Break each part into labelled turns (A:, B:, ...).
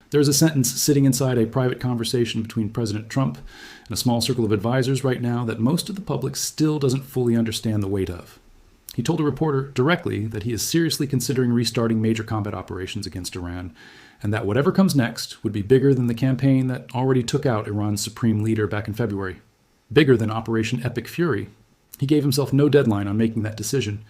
A: There's a sentence sitting inside a private conversation between President Trump and a small circle of advisors right now that most of the public still doesn't fully understand the weight of. He told a reporter directly that he is seriously considering restarting major combat operations against Iran, and that whatever comes next would be bigger than the campaign that already took out Iran's supreme leader back in February. Bigger than Operation Epic Fury. He gave himself no deadline on making that decision,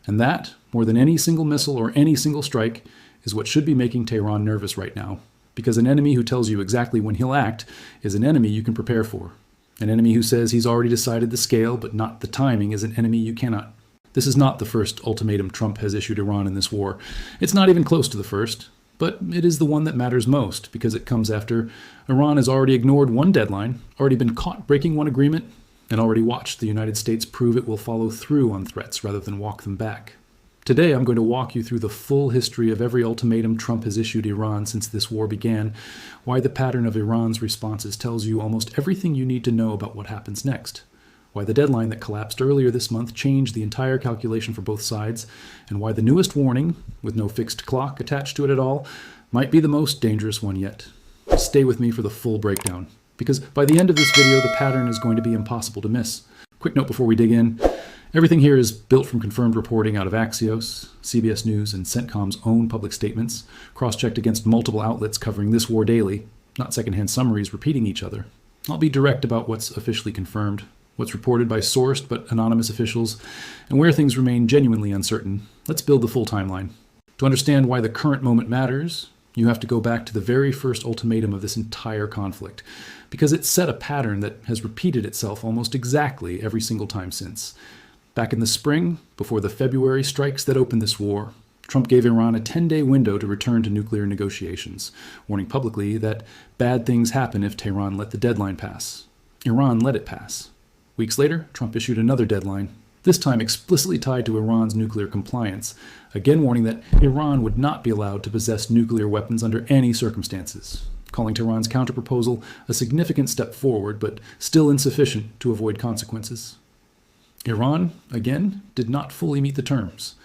A: and that, more than any single missile or any single strike, is what should be making Tehran nervous right now, because an enemy who tells you exactly when he'll act is an enemy you can prepare for. An enemy who says he's already decided the scale but not the timing is an enemy you cannot. This is not the first ultimatum Trump has issued Iran in this war. It's not even close to the first, but it is the one that matters most because it comes after Iran has already ignored one deadline, already been caught breaking one agreement, and already watched the United States prove it will follow through on threats rather than walk them back. Today, I'm going to walk you through the full history of every ultimatum Trump has issued Iran since this war began, why the pattern of Iran's responses tells you almost everything you need to know about what happens next, why the deadline that collapsed earlier this month changed the entire calculation for both sides, and why the newest warning, with no fixed clock attached to it at all, might be the most dangerous one yet. Stay with me for the full breakdown, because by the end of this video, the pattern is going to be impossible to miss. Quick note before we dig in. Everything here is built from confirmed reporting out of Axios, CBS News, and CENTCOM's own public statements, cross-checked against multiple outlets covering this war daily, not secondhand summaries repeating each other. I'll be direct about what's officially confirmed, what's reported by sourced but anonymous officials, and where things remain genuinely uncertain. Let's build the full timeline. To understand why the current moment matters, you have to go back to the very first ultimatum of this entire conflict, because it set a pattern that has repeated itself almost exactly every single time since. Back in the spring, before the February strikes that opened this war, Trump gave Iran a 10-day window to return to nuclear negotiations, warning publicly that bad things happen if Tehran let the deadline pass. Iran let it pass. Weeks later, Trump issued another deadline, this time explicitly tied to Iran's nuclear compliance, again warning that Iran would not be allowed to possess nuclear weapons under any circumstances, calling Tehran's counterproposal a significant step forward, but still insufficient to avoid consequences. Iran, again, did not fully meet the terms.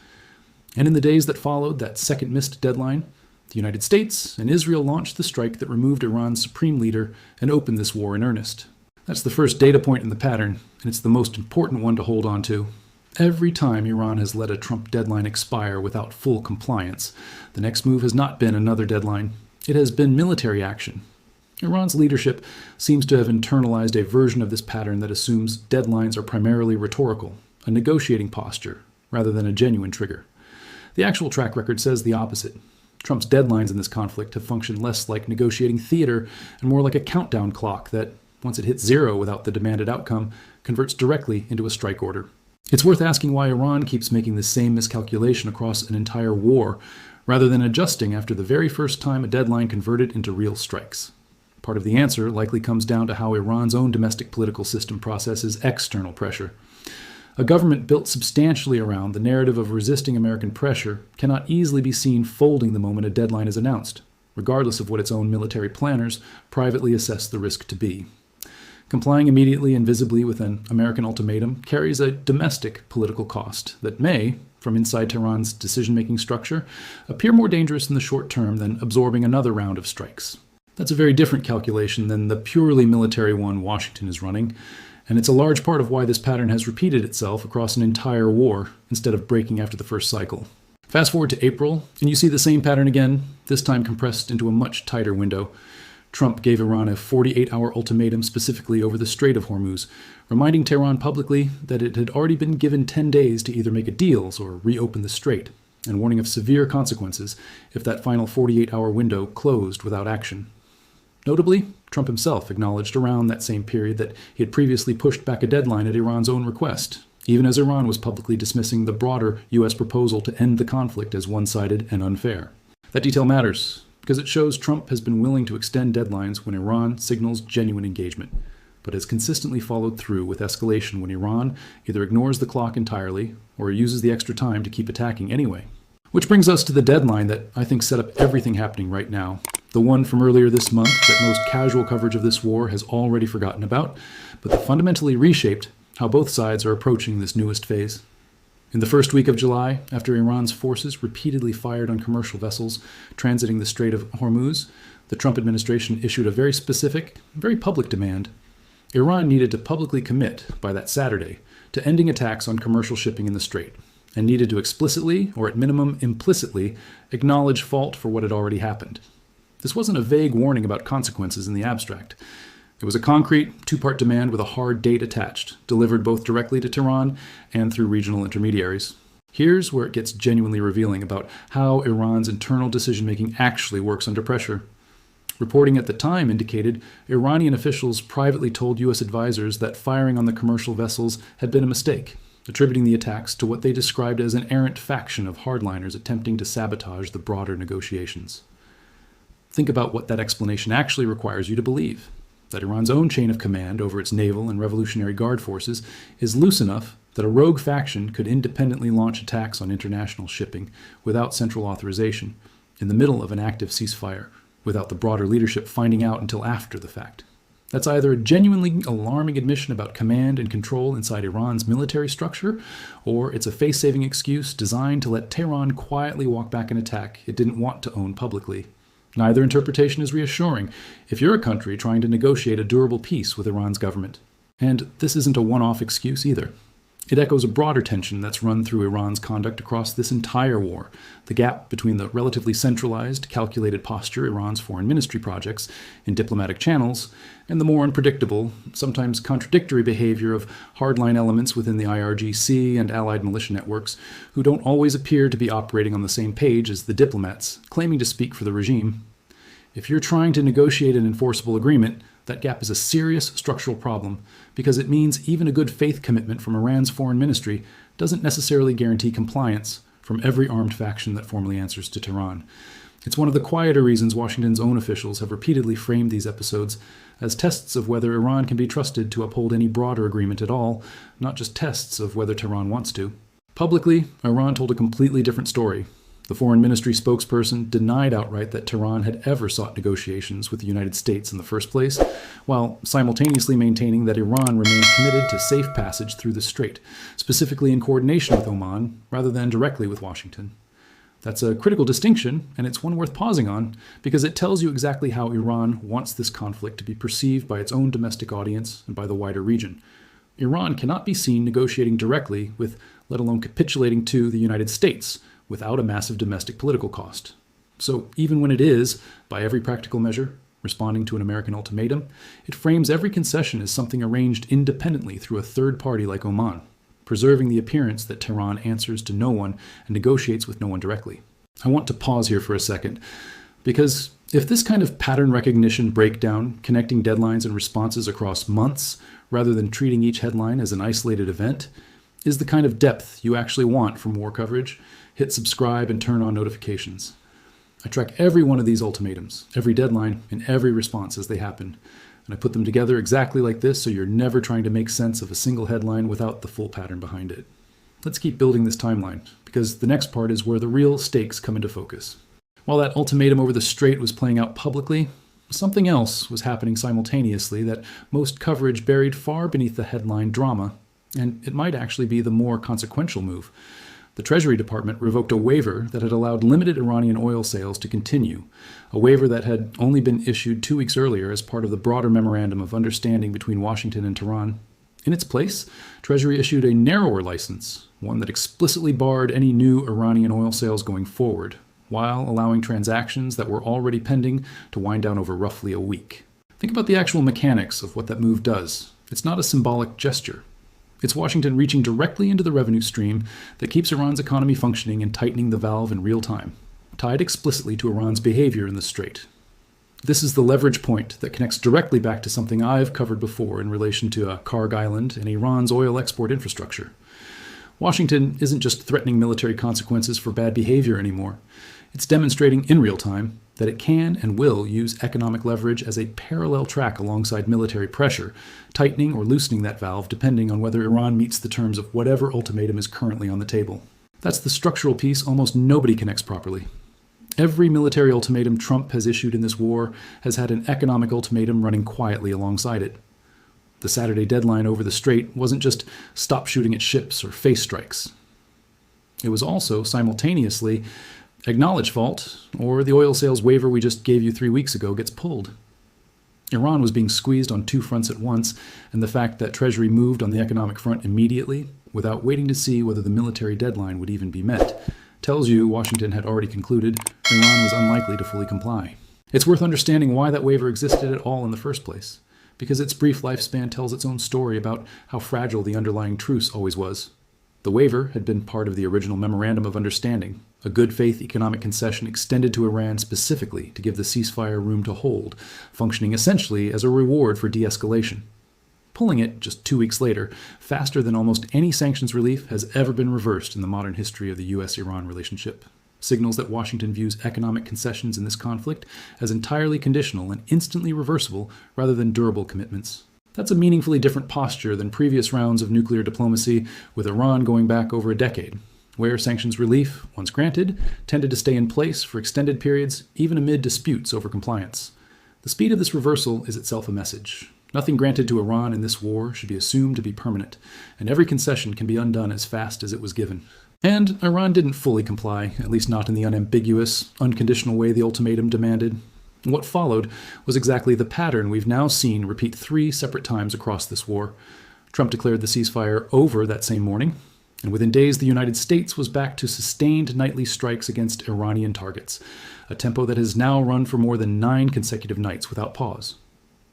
A: And in the days that followed that second missed deadline, the United States and Israel launched the strike that removed Iran's supreme leader and opened this war in earnest. That's the first data point in the pattern, and it's the most important one to hold on to. Every time Iran has let a Trump deadline expire without full compliance, the next move has not been another deadline. It has been military action. Iran's leadership seems to have internalized a version of this pattern that assumes deadlines are primarily rhetorical, a negotiating posture, rather than a genuine trigger. The actual track record says the opposite. Trump's deadlines in this conflict have functioned less like negotiating theater and more like a countdown clock that, once it hits zero without the demanded outcome, converts directly into a strike order. It's worth asking why Iran keeps making the same miscalculation across an entire war, rather than adjusting after the very first time a deadline converted into real strikes. Part of the answer likely comes down to how Iran's own domestic political system processes external pressure. A government built substantially around the narrative of resisting American pressure cannot easily be seen folding the moment a deadline is announced, regardless of what its own military planners privately assess the risk to be. Complying immediately and visibly with an American ultimatum carries a domestic political cost that may, from inside Tehran's decision-making structure, appear more dangerous in the short term than absorbing another round of strikes. That's a very different calculation than the purely military one Washington is running, and it's a large part of why this pattern has repeated itself across an entire war instead of breaking after the first cycle. Fast forward to April, and you see the same pattern again, this time compressed into a much tighter window. Trump gave Iran a 48-hour ultimatum specifically over the Strait of Hormuz, reminding Tehran publicly that it had already been given 10 days to either make a deal or reopen the strait, and warning of severe consequences if that final 48-hour window closed without action. Notably, Trump himself acknowledged around that same period that he had previously pushed back a deadline at Iran's own request, even as Iran was publicly dismissing the broader U.S. proposal to end the conflict as one-sided and unfair. That detail matters, because it shows Trump has been willing to extend deadlines when Iran signals genuine engagement, but has consistently followed through with escalation when Iran either ignores the clock entirely or uses the extra time to keep attacking anyway. Which brings us to the deadline that I think set up everything happening right now. The one from earlier this month that most casual coverage of this war has already forgotten about, but that fundamentally reshaped how both sides are approaching this newest phase. In the first week of July, after Iran's forces repeatedly fired on commercial vessels transiting the Strait of Hormuz, the Trump administration issued a very specific, very public demand. Iran needed to publicly commit, by that Saturday, to ending attacks on commercial shipping in the Strait, and needed to explicitly, or at minimum implicitly, acknowledge fault for what had already happened. This wasn't a vague warning about consequences in the abstract. It was a concrete, two-part demand with a hard date attached, delivered both directly to Tehran and through regional intermediaries. Here's where it gets genuinely revealing about how Iran's internal decision-making actually works under pressure. Reporting at the time indicated Iranian officials privately told U.S. advisors that firing on the commercial vessels had been a mistake, attributing the attacks to what they described as an errant faction of hardliners attempting to sabotage the broader negotiations. Think about what that explanation actually requires you to believe, that Iran's own chain of command over its naval and Revolutionary Guard forces is loose enough that a rogue faction could independently launch attacks on international shipping without central authorization, in the middle of an active ceasefire, without the broader leadership finding out until after the fact. That's either a genuinely alarming admission about command and control inside Iran's military structure, or it's a face-saving excuse designed to let Tehran quietly walk back an attack it didn't want to own publicly. Neither interpretation is reassuring if you're a country trying to negotiate a durable peace with Iran's government. And this isn't a one-off excuse either. It echoes a broader tension that's run through Iran's conduct across this entire war, the gap between the relatively centralized, calculated posture Iran's foreign ministry projects in diplomatic channels, and the more unpredictable, sometimes contradictory behavior of hardline elements within the IRGC and allied militia networks, who don't always appear to be operating on the same page as the diplomats, claiming to speak for the regime. If you're trying to negotiate an enforceable agreement, that gap is a serious structural problem, because it means even a good faith commitment from Iran's foreign ministry doesn't necessarily guarantee compliance from every armed faction that formally answers to Tehran. It's one of the quieter reasons Washington's own officials have repeatedly framed these episodes as tests of whether Iran can be trusted to uphold any broader agreement at all, not just tests of whether Tehran wants to. Publicly, Iran told a completely different story. The foreign ministry spokesperson denied outright that Tehran had ever sought negotiations with the United States in the first place, while simultaneously maintaining that Iran remained committed to safe passage through the strait, specifically in coordination with Oman, rather than directly with Washington. That's a critical distinction, and it's one worth pausing on, because it tells you exactly how Iran wants this conflict to be perceived by its own domestic audience and by the wider region. Iran cannot be seen negotiating directly with, let alone capitulating to, the United States, without a massive domestic political cost. So even when it is, by every practical measure, responding to an American ultimatum, it frames every concession as something arranged independently through a third party like Oman, preserving the appearance that Tehran answers to no one and negotiates with no one directly. I want to pause here for a second, because if this kind of pattern recognition breakdown, connecting deadlines and responses across months, rather than treating each headline as an isolated event, is the kind of depth you actually want from war coverage, hit subscribe and turn on notifications. I track every one of these ultimatums, every deadline, and every response as they happen. And I put them together exactly like this so you're never trying to make sense of a single headline without the full pattern behind it. Let's keep building this timeline, because the next part is where the real stakes come into focus. While that ultimatum over the strait was playing out publicly, something else was happening simultaneously that most coverage buried far beneath the headline drama, and it might actually be the more consequential move. The Treasury Department revoked a waiver that had allowed limited Iranian oil sales to continue, a waiver that had only been issued 2 weeks earlier as part of the broader memorandum of understanding between Washington and Tehran. In its place, Treasury issued a narrower license, one that explicitly barred any new Iranian oil sales going forward, while allowing transactions that were already pending to wind down over roughly a week. Think about the actual mechanics of what that move does. It's not a symbolic gesture. It's Washington reaching directly into the revenue stream that keeps Iran's economy functioning and tightening the valve in real time, tied explicitly to Iran's behavior in the strait. This is the leverage point that connects directly back to something I've covered before in relation to Karg Island and Iran's oil export infrastructure. Washington isn't just threatening military consequences for bad behavior anymore. It's demonstrating in real time that it can and will use economic leverage as a parallel track alongside military pressure, tightening or loosening that valve depending on whether Iran meets the terms of whatever ultimatum is currently on the table. That's the structural piece almost nobody connects properly. Every military ultimatum Trump has issued in this war has had an economic ultimatum running quietly alongside it. The Saturday deadline over the strait wasn't just stop shooting at ships or face strikes. It was also, simultaneously, Acknowledge fault, or the oil sales waiver we just gave you 3 weeks ago gets pulled. Iran was being squeezed on two fronts at once, and the fact that Treasury moved on the economic front immediately, without waiting to see whether the military deadline would even be met, tells you Washington had already concluded Iran was unlikely to fully comply. It's worth understanding why that waiver existed at all in the first place, because its brief lifespan tells its own story about how fragile the underlying truce always was. The waiver had been part of the original Memorandum of Understanding, a good faith economic concession extended to Iran specifically to give the ceasefire room to hold, functioning essentially as a reward for de-escalation. Pulling it just 2 weeks later, faster than almost any sanctions relief has ever been reversed in the modern history of the U.S.-Iran relationship, signals that Washington views economic concessions in this conflict as entirely conditional and instantly reversible rather than durable commitments. That's a meaningfully different posture than previous rounds of nuclear diplomacy, with Iran going back over a decade, where sanctions relief, once granted, tended to stay in place for extended periods, even amid disputes over compliance. The speed of this reversal is itself a message. Nothing granted to Iran in this war should be assumed to be permanent, and every concession can be undone as fast as it was given. And Iran didn't fully comply, at least not in the unambiguous, unconditional way the ultimatum demanded. What followed was exactly the pattern we've now seen repeat 3 separate times across this war. Trump declared the ceasefire over that same morning, and within days the United States was back to sustained nightly strikes against Iranian targets, a tempo that has now run for more than 9 consecutive nights without pause.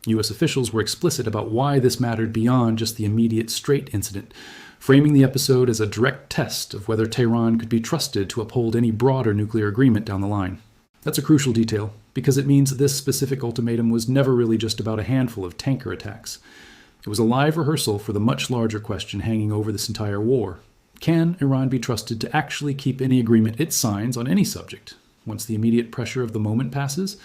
A: U.S. officials were explicit about why this mattered beyond just the immediate Strait incident, framing the episode as a direct test of whether Tehran could be trusted to uphold any broader nuclear agreement down the line. That's a crucial detail, because it means this specific ultimatum was never really just about a handful of tanker attacks. It was a live rehearsal for the much larger question hanging over this entire war. Can Iran be trusted to actually keep any agreement it signs on any subject, once the immediate pressure of the moment passes?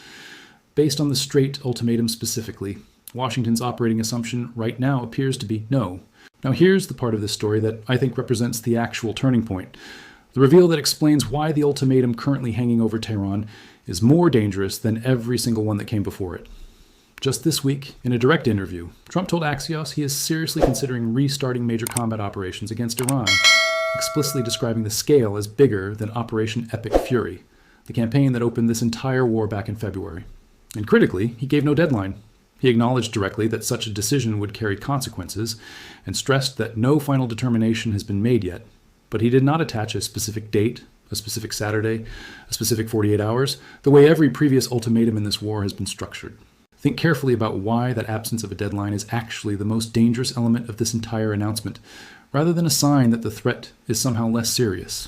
A: Based on the Strait ultimatum specifically, Washington's operating assumption right now appears to be no. Now here's the part of this story that I think represents the actual turning point. The reveal that explains why the ultimatum currently hanging over Tehran is more dangerous than every single one that came before it. Just this week, in a direct interview, Trump told Axios he is seriously considering restarting major combat operations against Iran, explicitly describing the scale as bigger than Operation Epic Fury, the campaign that opened this entire war back in February. And critically, he gave no deadline. He acknowledged directly that such a decision would carry consequences and stressed that no final determination has been made yet. But he did not attach a specific date, a specific Saturday, a specific 48 hours, the way every previous ultimatum in this war has been structured. Think carefully about why that absence of a deadline is actually the most dangerous element of this entire announcement, rather than a sign that the threat is somehow less serious.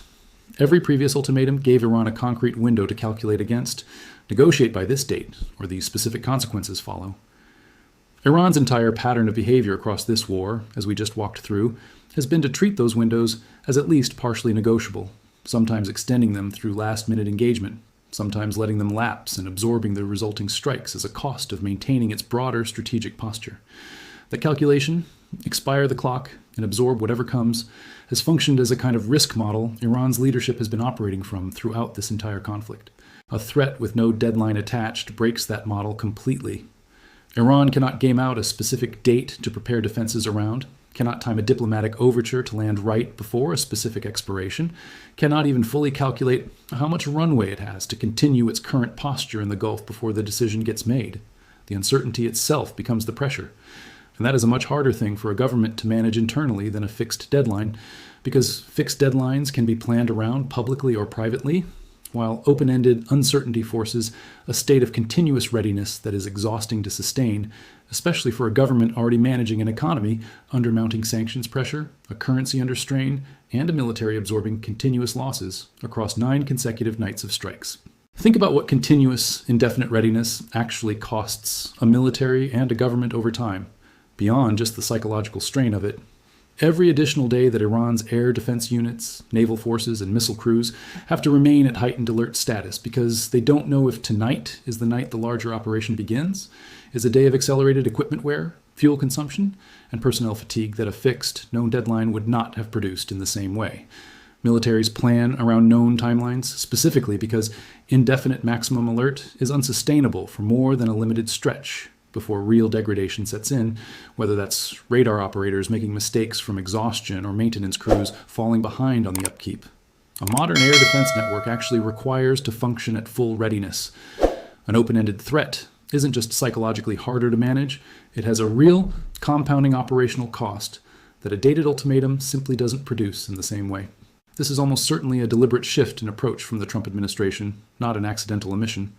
A: Every previous ultimatum gave Iran a concrete window to calculate against, negotiate by this date, or these specific consequences follow. Iran's entire pattern of behavior across this war, as we just walked through, has been to treat those windows as at least partially negotiable, sometimes extending them through last-minute engagement, sometimes letting them lapse and absorbing the resulting strikes as a cost of maintaining its broader strategic posture. That calculation, expire the clock and absorb whatever comes, has functioned as a kind of risk model Iran's leadership has been operating from throughout this entire conflict. A threat with no deadline attached breaks that model completely. Iran cannot game out a specific date to prepare defenses around, cannot time a diplomatic overture to land right before a specific expiration, cannot even fully calculate how much runway it has to continue its current posture in the Gulf before the decision gets made. The uncertainty itself becomes the pressure. And that is a much harder thing for a government to manage internally than a fixed deadline, because fixed deadlines can be planned around publicly or privately, while open-ended uncertainty forces a state of continuous readiness that is exhausting to sustain, especially for a government already managing an economy under mounting sanctions pressure, a currency under strain, and a military absorbing continuous losses across 9 consecutive nights of strikes. Think about what continuous, indefinite readiness actually costs a military and a government over time, beyond just the psychological strain of it. Every additional day that Iran's air defense units, naval forces, and missile crews have to remain at heightened alert status because they don't know if tonight is the night the larger operation begins, is a day of accelerated equipment wear, fuel consumption, and personnel fatigue that a fixed, known deadline would not have produced in the same way. Militaries plan around known timelines specifically because indefinite maximum alert is unsustainable for more than a limited stretch before real degradation sets in, whether that's radar operators making mistakes from exhaustion or maintenance crews falling behind on the upkeep. A modern air defense network actually requires to function at full readiness. An open-ended threat isn't just psychologically harder to manage, it has a real compounding operational cost that a dated ultimatum simply doesn't produce in the same way. This is almost certainly a deliberate shift in approach from the Trump administration, not an accidental omission.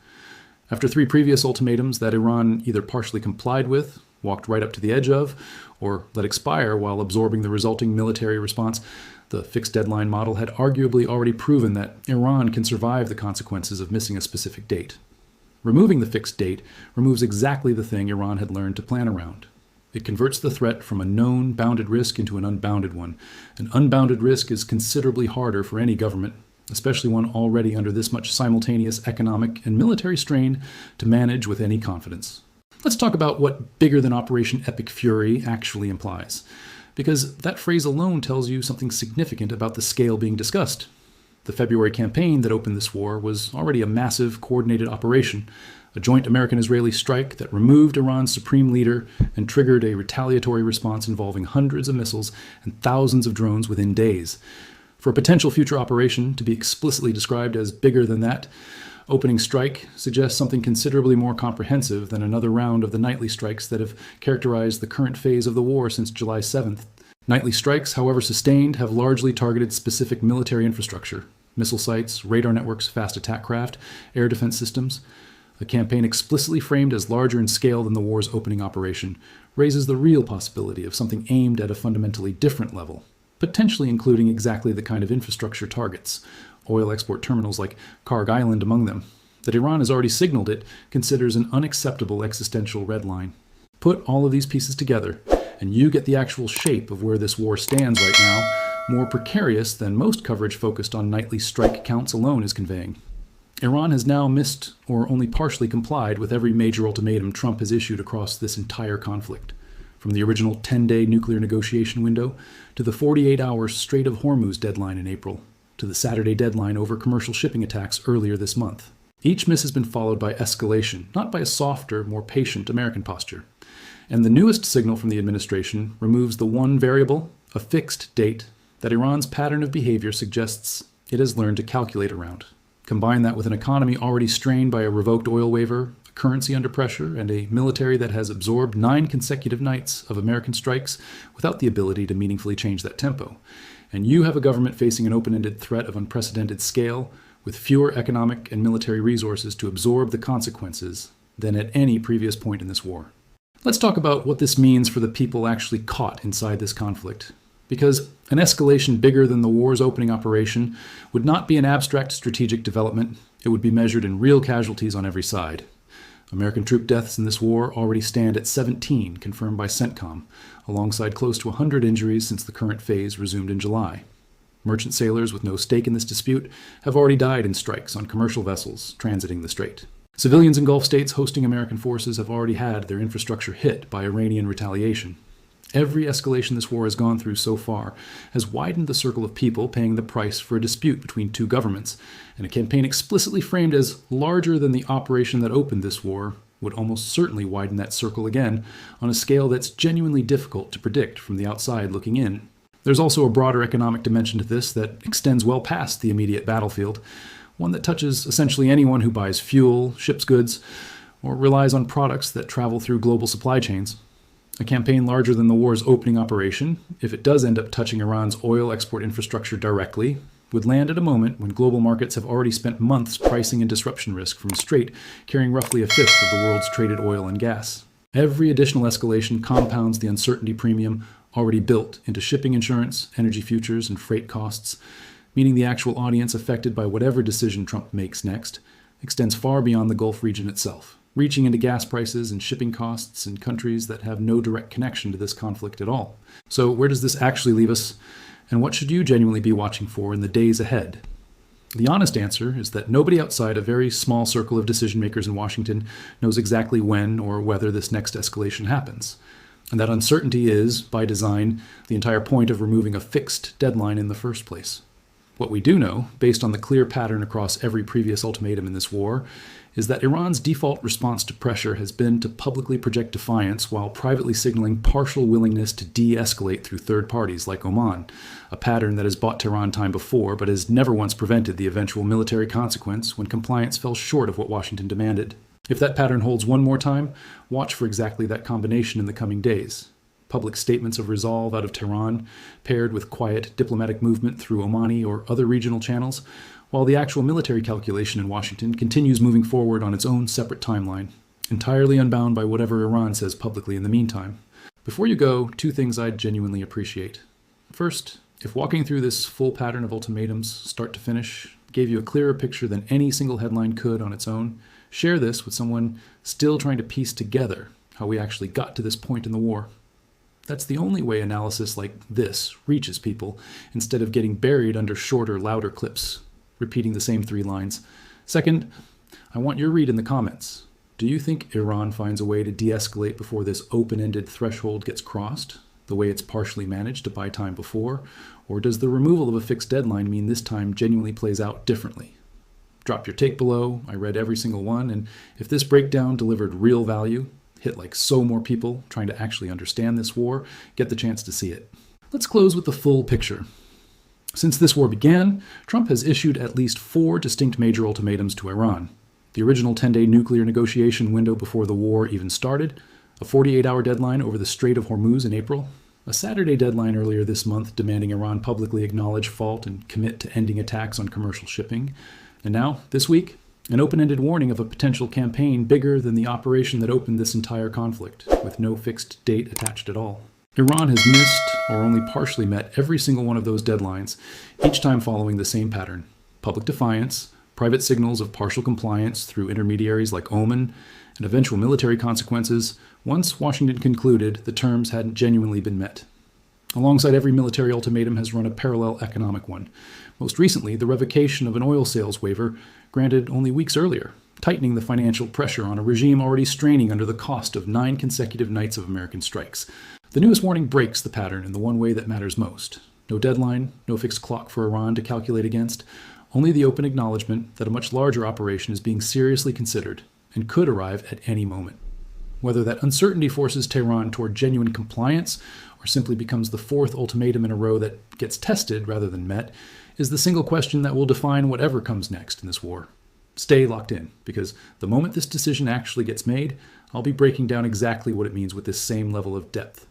A: After 3 previous ultimatums that Iran either partially complied with, walked right up to the edge of, or let expire while absorbing the resulting military response, the fixed deadline model had arguably already proven that Iran can survive the consequences of missing a specific date. Removing the fixed date removes exactly the thing Iran had learned to plan around. It converts the threat from a known bounded risk into an unbounded one. An unbounded risk is considerably harder for any government, especially one already under this much simultaneous economic and military strain, to manage with any confidence. Let's talk about what bigger than Operation Epic Fury actually implies, because that phrase alone tells you something significant about the scale being discussed. The February campaign that opened this war was already a massive, coordinated operation, a joint American-Israeli strike that removed Iran's supreme leader and triggered a retaliatory response involving hundreds of missiles and thousands of drones within days. For a potential future operation to be explicitly described as bigger than that, opening strike suggests something considerably more comprehensive than another round of the nightly strikes that have characterized the current phase of the war since July 7th. Nightly strikes, however sustained, have largely targeted specific military infrastructure: missile sites, radar networks, fast attack craft, air defense systems. A campaign explicitly framed as larger in scale than the war's opening operation raises the real possibility of something aimed at a fundamentally different level, potentially including exactly the kind of infrastructure targets, oil export terminals like Karg Island among them, that Iran has already signaled it considers an unacceptable existential red line. Put all of these pieces together, and you get the actual shape of where this war stands right now, more precarious than most coverage focused on nightly strike counts alone is conveying. Iran has now missed or only partially complied with every major ultimatum Trump has issued across this entire conflict, from the original 10-day nuclear negotiation window to the 48-hour Strait of Hormuz deadline in April, to the Saturday deadline over commercial shipping attacks earlier this month. Each miss has been followed by escalation, not by a softer, more patient American posture. And the newest signal from the administration removes the one variable, a fixed date, that Iran's pattern of behavior suggests it has learned to calculate around. Combine that with an economy already strained by a revoked oil waiver, a currency under pressure, and a military that has absorbed 9 consecutive nights of American strikes without the ability to meaningfully change that tempo. And you have a government facing an open-ended threat of unprecedented scale, with fewer economic and military resources to absorb the consequences than at any previous point in this war. Let's talk about what this means for the people actually caught inside this conflict. Because an escalation bigger than the war's opening operation would not be an abstract strategic development, it would be measured in real casualties on every side. American troop deaths in this war already stand at 17, confirmed by CENTCOM, alongside close to 100 injuries since the current phase resumed in July. Merchant sailors with no stake in this dispute have already died in strikes on commercial vessels transiting the strait. Civilians in Gulf states hosting American forces have already had their infrastructure hit by Iranian retaliation. Every escalation this war has gone through so far has widened the circle of people paying the price for a dispute between two governments, and a campaign explicitly framed as larger than the operation that opened this war would almost certainly widen that circle again on a scale that's genuinely difficult to predict from the outside looking in. There's also a broader economic dimension to this that extends well past the immediate battlefield, one that touches essentially anyone who buys fuel, ships goods, or relies on products that travel through global supply chains. A campaign larger than the war's opening operation, if it does end up touching Iran's oil export infrastructure directly, would land at a moment when global markets have already spent months pricing in disruption risk from a strait carrying roughly a fifth of the world's traded oil and gas. Every additional escalation compounds the uncertainty premium already built into shipping insurance, energy futures, and freight costs, meaning the actual audience affected by whatever decision Trump makes next extends far beyond the Gulf region itself, reaching into gas prices and shipping costs in countries that have no direct connection to this conflict at all. So where does this actually leave us, and what should you genuinely be watching for in the days ahead? The honest answer is that nobody outside a very small circle of decision makers in Washington knows exactly when or whether this next escalation happens. And that uncertainty is, by design, the entire point of removing a fixed deadline in the first place. What we do know, based on the clear pattern across every previous ultimatum in this war, is that Iran's default response to pressure has been to publicly project defiance while privately signaling partial willingness to de-escalate through third parties like Oman, a pattern that has bought Tehran time before but has never once prevented the eventual military consequence when compliance fell short of what Washington demanded. If that pattern holds one more time, watch for exactly that combination in the coming days. Public statements of resolve out of Tehran, paired with quiet diplomatic movement through Omani or other regional channels, while the actual military calculation in Washington continues moving forward on its own separate timeline, entirely unbound by whatever Iran says publicly in the meantime. Before you go, two things I'd genuinely appreciate. First, if walking through this full pattern of ultimatums, start to finish, gave you a clearer picture than any single headline could on its own, share this with someone still trying to piece together how we actually got to this point in the war. That's the only way analysis like this reaches people, instead of getting buried under shorter, louder clips, repeating the same 3 lines. Second, I want your read in the comments. Do you think Iran finds a way to de-escalate before this open-ended threshold gets crossed, the way it's partially managed to buy time before? Or does the removal of a fixed deadline mean this time genuinely plays out differently? Drop your take below. I read every single one, and if this breakdown delivered real value, hit like so more people trying to actually understand this war, get the chance to see it. Let's close with the full picture. Since this war began, Trump has issued at least 4 distinct major ultimatums to Iran. The original 10-day nuclear negotiation window before the war even started, a 48-hour deadline over the Strait of Hormuz in April, a Saturday deadline earlier this month demanding Iran publicly acknowledge fault and commit to ending attacks on commercial shipping, and now, this week, an open-ended warning of a potential campaign bigger than the operation that opened this entire conflict, with no fixed date attached at all. Iran has missed, or only partially met, every single one of those deadlines, each time following the same pattern: public defiance, private signals of partial compliance through intermediaries like Oman, and eventual military consequences once Washington concluded the terms hadn't genuinely been met. Alongside every military ultimatum has run a parallel economic one, most recently the revocation of an oil sales waiver granted only weeks earlier, tightening the financial pressure on a regime already straining under the cost of 9 consecutive nights of American strikes. The newest warning breaks the pattern in the one way that matters most. No deadline, no fixed clock for Iran to calculate against, only the open acknowledgement that a much larger operation is being seriously considered and could arrive at any moment. Whether that uncertainty forces Tehran toward genuine compliance or simply becomes the 4th ultimatum in a row that gets tested rather than met is the single question that will define whatever comes next in this war. Stay locked in, because the moment this decision actually gets made, I'll be breaking down exactly what it means with this same level of depth.